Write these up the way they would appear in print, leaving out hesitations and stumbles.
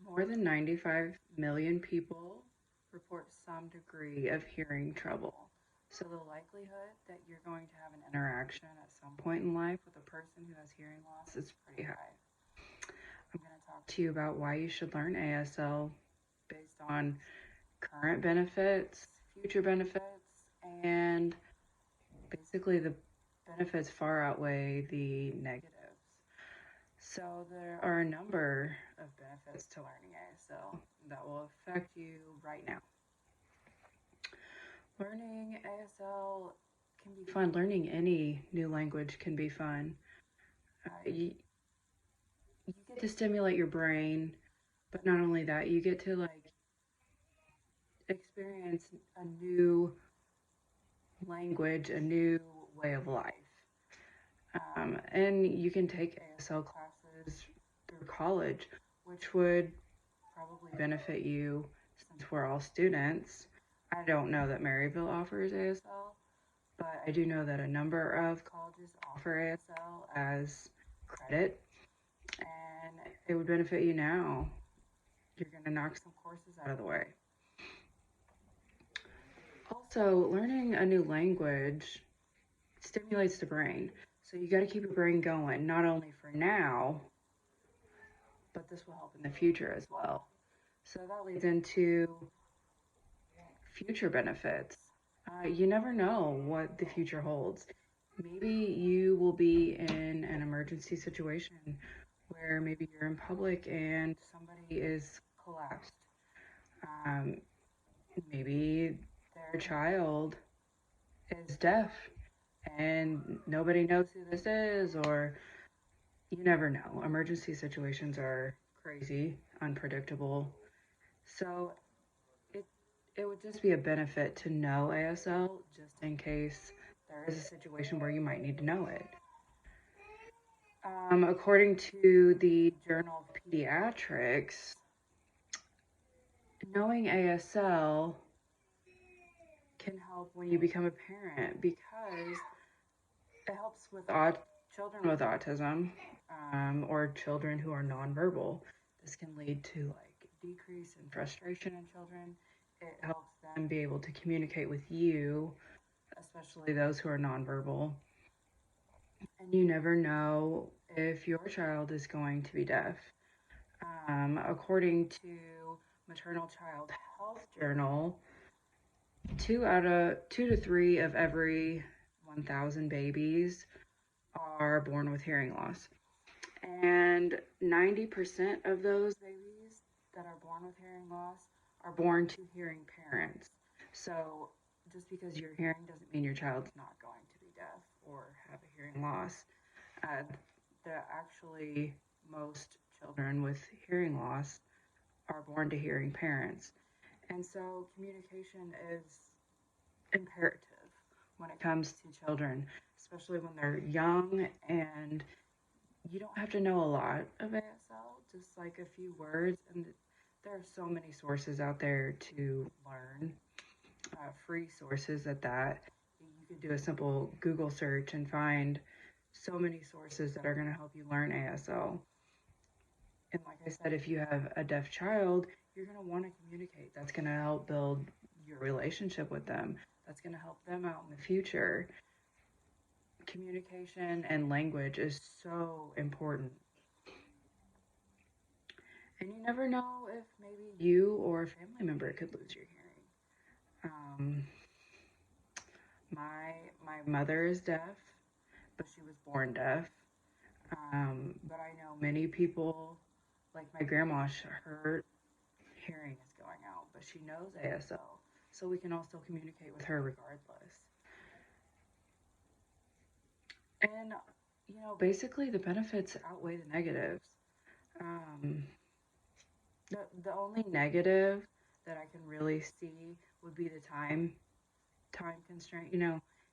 More than 95 million people report some degree of hearing trouble. So the likelihood that you're going to have an interaction at some point in life with a person who has hearing loss is pretty high. I'm going to talk to you about why you should learn ASL based on current benefits, future benefits, and basically the benefits far outweigh the negatives. So there are a number of benefits to learning ASL that will affect you right now. Learning ASL can be fun. Learning any new language can be fun. You get to stimulate your brain, but not only that, you get to experience a new language, a new way of life. And you can take ASL classes through college, which would probably benefit you since we're all students. I don't know that Maryville offers ASL, but I do know that a number of colleges offer ASL as credit, and it would benefit you now. You're going to knock some courses out of the way. Also, learning a new language stimulates the brain. So you got to keep your brain going, not only for now, but this will help in the future as well. So that leads into future benefits. You never know what the future holds. Maybe you will be in an emergency situation where maybe you're in public and somebody is collapsed. Um, Maybe their child is deaf and nobody knows who this is, or you never know. Emergency situations are crazy, unpredictable. So it it would just be a benefit to know ASL just in case there is a situation where you might need to know it. According to the Journal of Pediatrics, knowing ASL can help when you become a parent because it helps with children with autism, or children who are nonverbal. This can lead to decrease in frustration in children. It helps them be able to communicate with you, especially those who are nonverbal. And you never know if your child is going to be deaf. According to Maternal Child Health Journal, two to three of every 1,000 babies are born with hearing loss. And 90% of those babies that are born with hearing loss are born to hearing parents. So just because you're hearing doesn't mean your child's not going to be deaf or have a hearing loss. Uh, actually, most children with hearing loss are born to hearing parents. And so communication is imperative when it comes to children, especially when they're young, and you don't have to know a lot of ASL, just like a few words. And there are so many sources out there to learn, free sources at that. You could do a simple Google search and find so many sources that are going to help you learn ASL. And like I said, if you have a deaf child, you're going to want to communicate. That's going to help build your relationship with them. That's going to help them out in the future. Communication and language is so important. And you never know if maybe you or a family member could lose your hearing. Um, my mother is deaf, but she was born deaf. But I know many people, like my grandma, her hearing is going out, but she knows ASL, so we can also communicate with her regardless. And basically the benefits outweigh the negatives. Um, the only negative that I can really see would be the time constraint.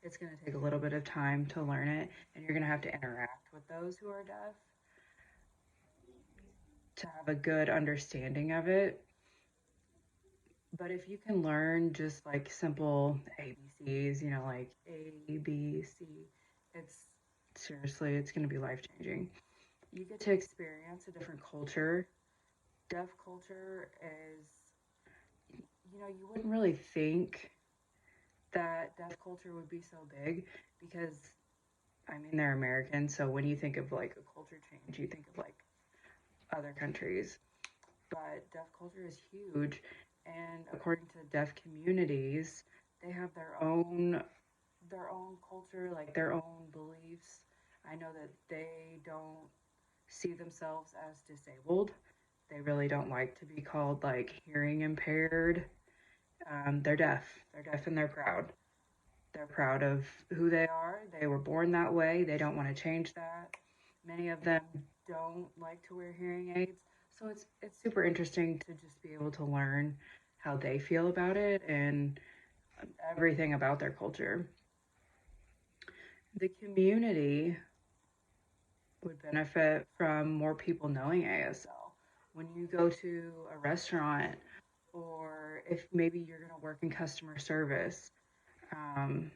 It's going to take a little bit of time to learn it, and you're going to have to interact with those who are deaf to have a good understanding of it. But if you can learn just like simple ABCs, like A, B, C, it's going to be life changing. You get to experience a different culture deaf culture is, you wouldn't really think that deaf culture would be so big because, I mean, they're American. So when you think of like a culture change, you think of like other countries. But deaf culture is huge. And according to deaf communities, they have their own culture, like their own beliefs. I know that they don't see themselves as disabled. They really don't like to be called like hearing impaired. They're deaf. They're deaf and they're proud. They're proud of who they are. They were born that way. They don't want to change that. Many of them don't like to wear hearing aids. So it's super interesting to just be able to learn how they feel about it and everything about their culture. The community would benefit from more people knowing ASL. When you go to a restaurant, or if maybe you're going to work in customer service, um,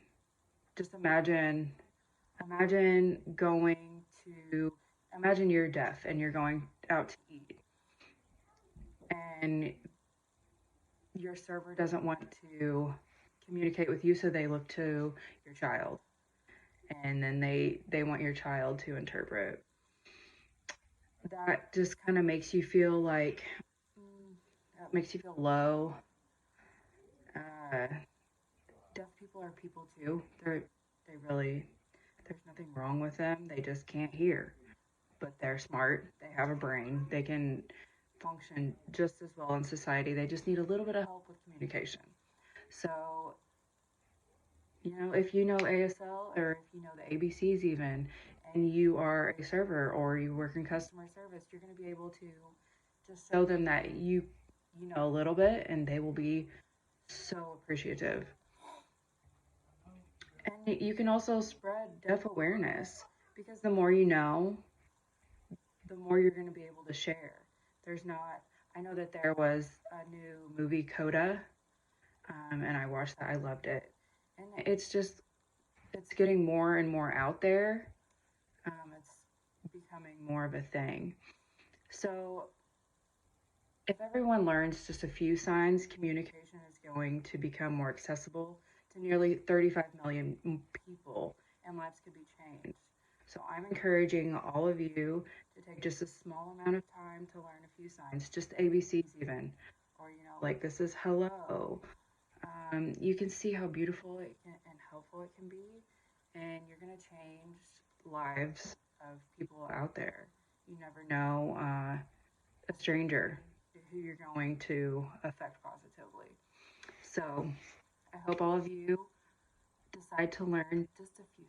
just imagine going to imagine you're deaf and you're going out to eat, and your server doesn't want to communicate with you, so they look to your child, and then they want your child to interpret. That just kind of makes you feel like that makes you feel low. uh, Deaf people are people too. They really, there's nothing wrong with them, they just can't hear, but they're smart, they have a brain, they can function just as well in society. They just need a little bit of help with communication. So, if you know ASL, or if you know the ABCs even, and you are a server or you work in customer service, you're going to be able to just show them that you know a little bit, and they will be so appreciative. And you can also spread deaf awareness, because the more you know, the more you're going to be able to share. There's not, I know that there was a new movie, Coda, and I watched that. I loved it. And it's getting more and more out there. It's becoming more of a thing. So if everyone learns just a few signs, communication is going to become more accessible to nearly 35 million people, and lives could be changed. So I'm encouraging all of you to take just a small amount of time to learn a few signs, just ABCs even, or like this is hello. You can see how beautiful and helpful it can be, and you're gonna change lives of people out there. You never know. A stranger who you're going to affect positively. So I hope all of you decide to learn just a few